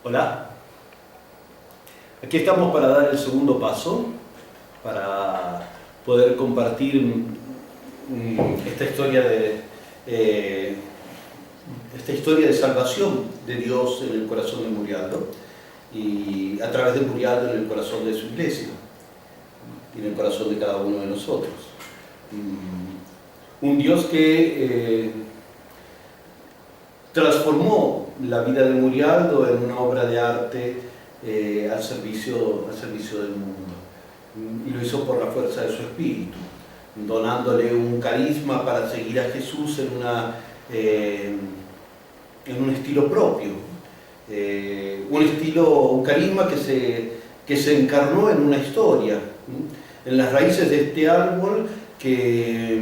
Hola, aquí estamos para dar el segundo paso, para poder compartir esta historia de salvación de Dios en el corazón de Murialdo y a través de Murialdo en el corazón de su iglesia y en el corazón de cada uno de nosotros. Un Dios que transformó la vida de Murialdo en una obra de arte al servicio del mundo, y lo hizo por la fuerza de su espíritu, donándole un carisma para seguir a Jesús en un estilo propio, un carisma que se encarnó en una historia, en las raíces de este árbol que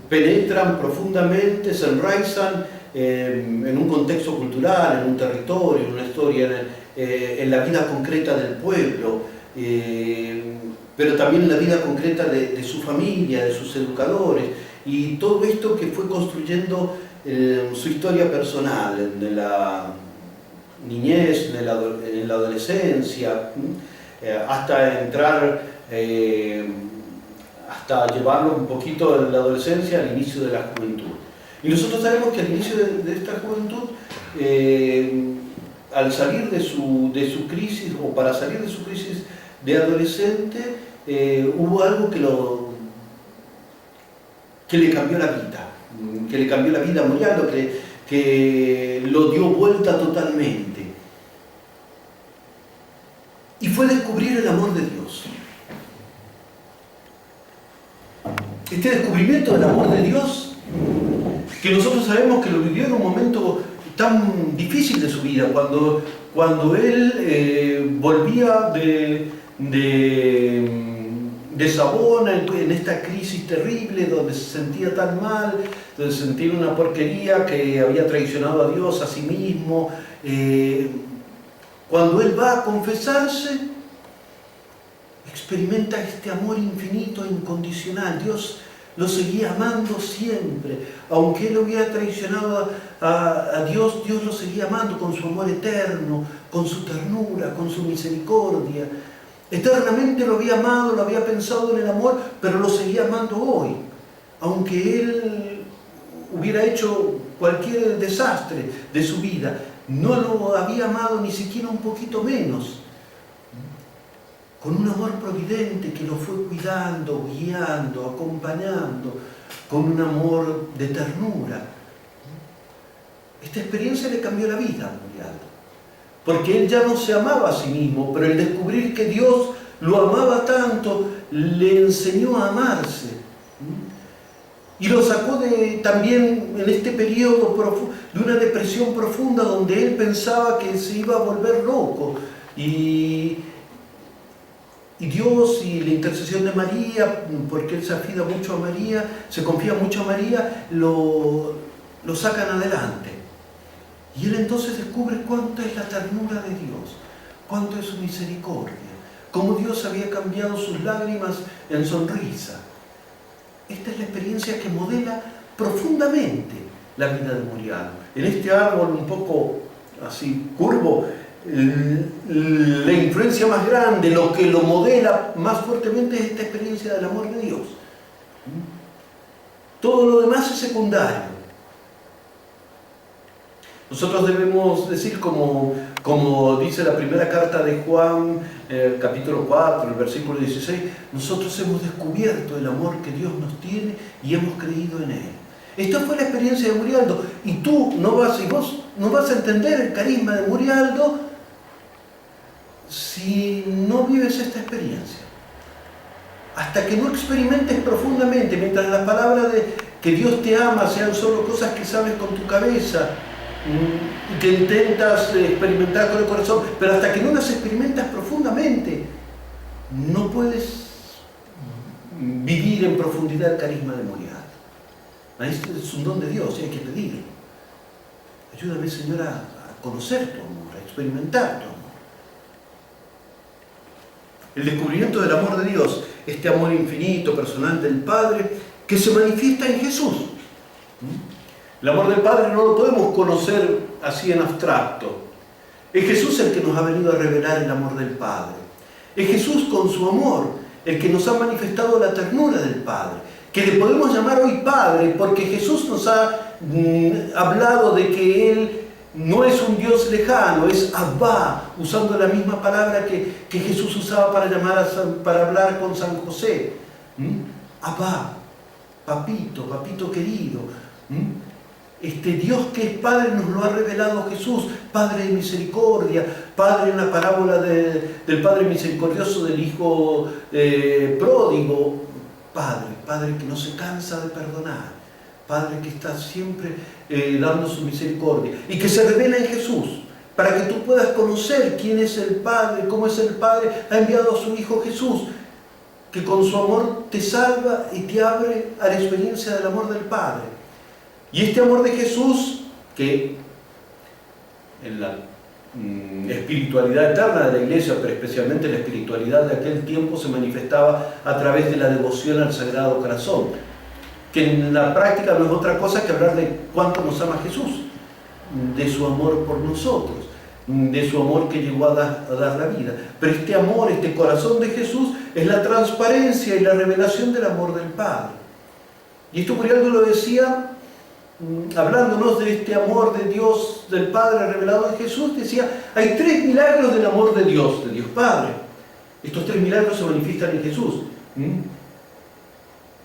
penetran profundamente, se enraizan en un contexto cultural, en un territorio, en una historia, en la vida concreta del pueblo, pero también en la vida concreta de su familia, de sus educadores, y todo esto que fue construyendo su historia personal, en la niñez, en la adolescencia, hasta entrar, hasta llevarlo un poquito en la adolescencia al inicio de la juventud. Y nosotros sabemos que al inicio de esta juventud, al salir de su crisis, o para salir de su crisis de adolescente, hubo algo que le cambió la vida, a Murialdo, que lo dio vuelta totalmente. Y fue descubrir el amor de Dios. Este descubrimiento del amor de Dios, que nosotros sabemos que lo vivió en un momento tan difícil de su vida, cuando él volvía de Savona, en esta crisis terrible, donde se sentía tan mal, donde se sentía una porquería, que había traicionado a Dios, a sí mismo. Cuando él va a confesarse, experimenta este amor infinito e incondicional. Dios lo seguía amando siempre. Aunque él hubiera traicionado a Dios, Dios lo seguía amando con su amor eterno, con su ternura, con su misericordia. Eternamente lo había amado, lo había pensado en el amor, pero lo seguía amando hoy. Aunque él hubiera hecho cualquier desastre de su vida, no lo había amado ni siquiera un poquito menos. Con un amor providente que lo fue cuidando, guiando, acompañando, con un amor de ternura. Esta experiencia le cambió la vida a Murialdo, porque él ya no se amaba a sí mismo, pero el descubrir que Dios lo amaba tanto, le enseñó a amarse. Y lo sacó también en este periodo de una depresión profunda, donde él pensaba que se iba a volver loco. Y Dios y la intercesión de María, porque él se afía mucho a María, se confía mucho a María, lo sacan adelante. Y él entonces descubre cuánto es la ternura de Dios, cuánto es su misericordia, cómo Dios había cambiado sus lágrimas en sonrisa. Esta es la experiencia que modela profundamente la vida de Murialdo. En este árbol un poco así curvo, la influencia más grande, lo que lo modela más fuertemente, es esta experiencia del amor de Dios. Todo lo demás es secundario. Nosotros debemos decir, como dice la primera carta de Juan, capítulo 4, el versículo 16, nosotros hemos descubierto el amor que Dios nos tiene y hemos creído en Él. Esta fue la experiencia de Murialdo, y vos no vas a entender el carisma de Murialdo si no vives esta experiencia. Hasta que no experimentes profundamente, mientras las palabras de que Dios te ama sean solo cosas que sabes con tu cabeza, que intentas experimentar con el corazón, pero hasta que no las experimentas profundamente, no puedes vivir en profundidad el carisma de Murialdo. Este es un don de Dios y hay que pedirlo. Ayúdame, Señor, a conocer tu amor, a experimentar tu amor. El descubrimiento del amor de Dios, este amor infinito, personal del Padre, que se manifiesta en Jesús. El amor del Padre no lo podemos conocer así en abstracto. Es Jesús el que nos ha venido a revelar el amor del Padre. Es Jesús con su amor el que nos ha manifestado la ternura del Padre, que le podemos llamar hoy Padre porque Jesús nos ha hablado de que Él no es un Dios lejano, es Abba, usando la misma palabra que Jesús usaba para hablar con San José. Abba, papito, papito querido. Este Dios que es Padre nos lo ha revelado Jesús, Padre de misericordia, Padre en la parábola del Padre misericordioso del Hijo pródigo, Padre que no se cansa de perdonar, Padre que está siempre dando su misericordia y que se revela en Jesús, para que tú puedas conocer quién es el Padre, cómo es el Padre, ha enviado a su Hijo Jesús, que con su amor te salva y te abre a la experiencia del amor del Padre. Y este amor de Jesús, que en la espiritualidad eterna de la Iglesia, pero especialmente la espiritualidad de aquel tiempo, se manifestaba a través de la devoción al Sagrado Corazón, que en la práctica no es otra cosa que hablar de cuánto nos ama Jesús, de su amor por nosotros, de su amor que llegó a dar la vida. Pero este amor, este corazón de Jesús, es la transparencia y la revelación del amor del Padre. Y esto Murialdo lo decía, hablándonos de este amor de Dios, del Padre revelado en Jesús, decía, hay 3 milagros del amor de Dios Padre. Estos 3 milagros se manifiestan en Jesús.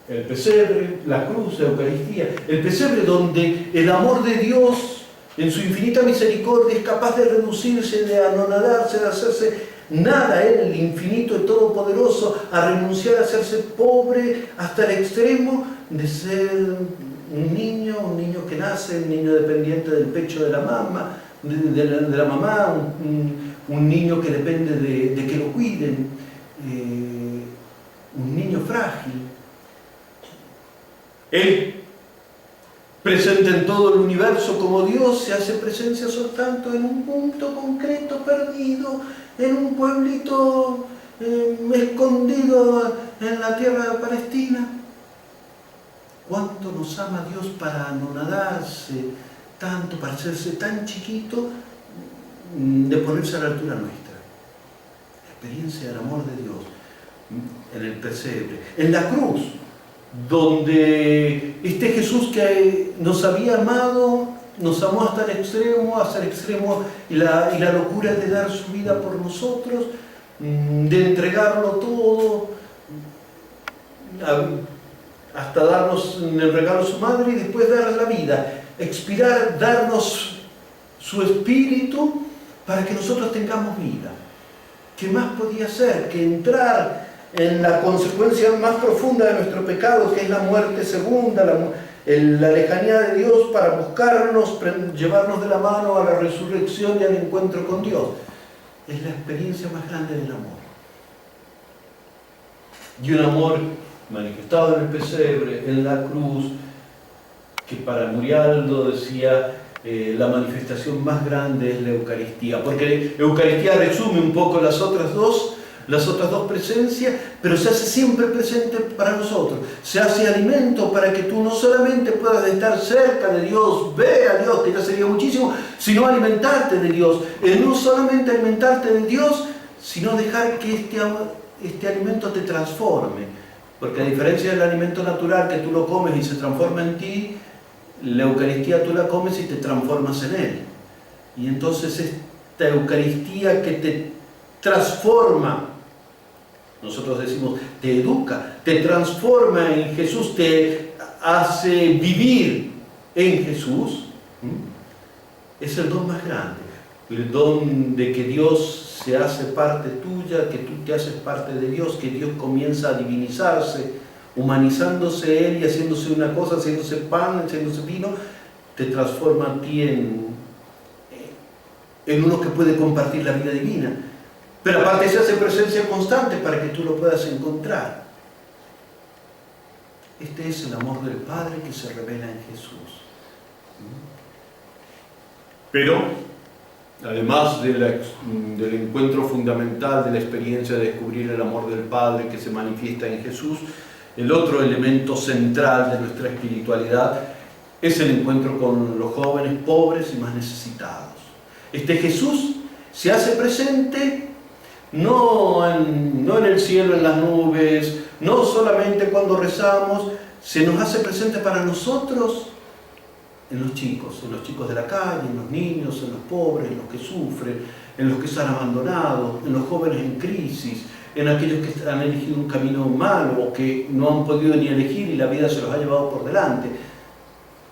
El pesebre, la cruz, la Eucaristía. El pesebre donde el amor de Dios, en su infinita misericordia, es capaz de reducirse, de anonadarse, de hacerse nada, el infinito y todopoderoso, a renunciar a hacerse pobre hasta el extremo de ser un niño que nace, un niño dependiente del pecho de la mamá, de la mamá, un niño que depende de que lo cuiden, un niño frágil. Él, presente en todo el universo como Dios, se hace presencia solo tanto en un punto concreto, perdido, en un pueblito escondido en la tierra de Palestina. ¿Cuánto nos ama Dios para anonadarse tanto, para hacerse tan chiquito, de ponerse a la altura nuestra? La experiencia del amor de Dios en el pesebre, en la cruz, donde este Jesús que nos había amado, nos amó hasta el extremo y la locura de dar su vida por nosotros, de entregarlo todo, hasta darnos en el regalo a su madre y después dar la vida, expirar, darnos su espíritu para que nosotros tengamos vida. ¿Qué más podía ser que entrar en la consecuencia más profunda de nuestro pecado, que es la muerte segunda, la lejanía de Dios, para buscarnos, llevarnos de la mano a la resurrección y al encuentro con Dios? Es la experiencia más grande del amor. Y un amor manifestado en el pesebre, en la cruz, que para Murialdo decía, la manifestación más grande es la Eucaristía, porque la Eucaristía resume un poco las otras dos presencias, pero se hace siempre presente para nosotros, se hace alimento para que tú no solamente puedas estar cerca de Dios, ver a Dios, que ya sería muchísimo, sino alimentarte de Dios, no solamente alimentarte de Dios, sino dejar que este alimento te transforme. Porque a diferencia del alimento natural que tú lo comes y se transforma en ti, la Eucaristía tú la comes y te transformas en Él. Y entonces esta Eucaristía que te transforma, nosotros decimos, te educa, te transforma en Jesús, te hace vivir en Jesús, es el don más grande. El don de que Dios se hace parte tuya, que tú te haces parte de Dios, que Dios comienza a divinizarse, humanizándose Él y haciéndose una cosa, haciéndose pan, haciéndose vino, te transforma a ti en uno que puede compartir la vida divina. Pero aparte se hace presencia constante para que tú lo puedas encontrar. Este es el amor del Padre que se revela en Jesús. Pero además del encuentro fundamental de la experiencia de descubrir el amor del Padre que se manifiesta en Jesús, el otro elemento central de nuestra espiritualidad es el encuentro con los jóvenes pobres y más necesitados. Este Jesús se hace presente no en el cielo, en las nubes, no solamente cuando rezamos, se nos hace presente para nosotros en los chicos de la calle, en los niños, en los pobres, en los que sufren, en los que están abandonados, en los jóvenes en crisis, en aquellos que han elegido un camino malo o que no han podido ni elegir y la vida se los ha llevado por delante.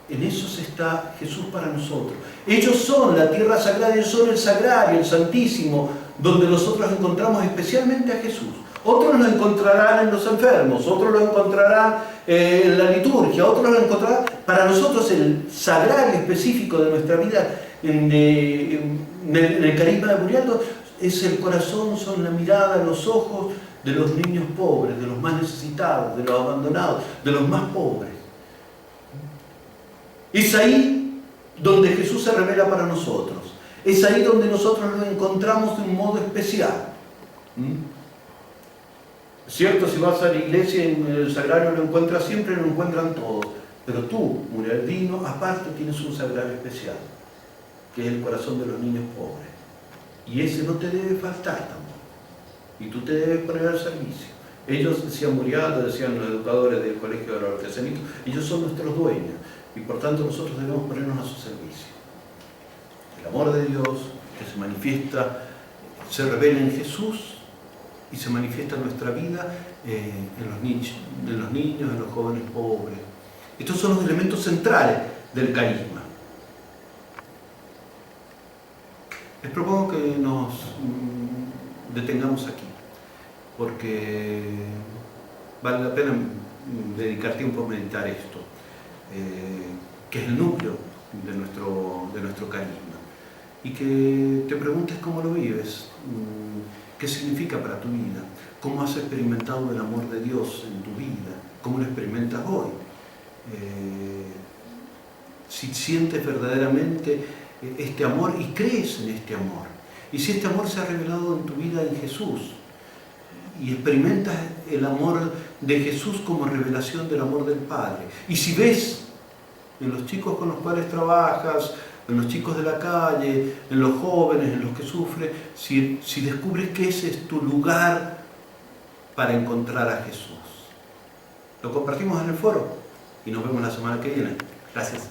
En esos está Jesús para nosotros. Ellos son la tierra sagrada, ellos son el sagrario, el santísimo, donde nosotros encontramos especialmente a Jesús. Otros lo encontrarán en los enfermos, otros lo encontrarán en la liturgia, otros lo encontrarán. Para nosotros el sagrario específico de nuestra vida en el carisma de Murialdo es el corazón, son la mirada, los ojos de los niños pobres, de los más necesitados, de los abandonados, de los más pobres. Es ahí donde Jesús se revela para nosotros. Es ahí donde nosotros lo encontramos de un modo especial. Cierto, si vas a la iglesia en el sagrario lo encuentras siempre, lo encuentran todos. Pero tú, murialdino, aparte tienes un sagrario especial, que es el corazón de los niños pobres. Y ese no te debe faltar tampoco. Y tú te debes poner al servicio. Ellos, decían Murialdo, decían los educadores del Colegio de los Artesanitos, ellos son nuestros dueños. Y por tanto nosotros debemos ponernos a su servicio. El amor de Dios que se manifiesta, se revela en Jesús y se manifiesta en nuestra vida en los niños, en los jóvenes pobres. Estos son los elementos centrales del carisma. Les propongo que nos detengamos aquí, porque vale la pena dedicar tiempo a meditar esto, que es el núcleo de nuestro carisma, y que te preguntes cómo lo vives, qué significa para tu vida, cómo has experimentado el amor de Dios en tu vida, cómo lo experimentas hoy, si sientes verdaderamente este amor y crees en este amor, y si este amor se ha revelado en tu vida en Jesús, y experimentas el amor de Jesús como revelación del amor del Padre. Y si ves en los chicos con los cuales trabajas, en los chicos de la calle, en los jóvenes, en los que sufren, si descubres que ese es tu lugar para encontrar a Jesús. Lo compartimos en el foro y nos vemos la semana que viene. Gracias.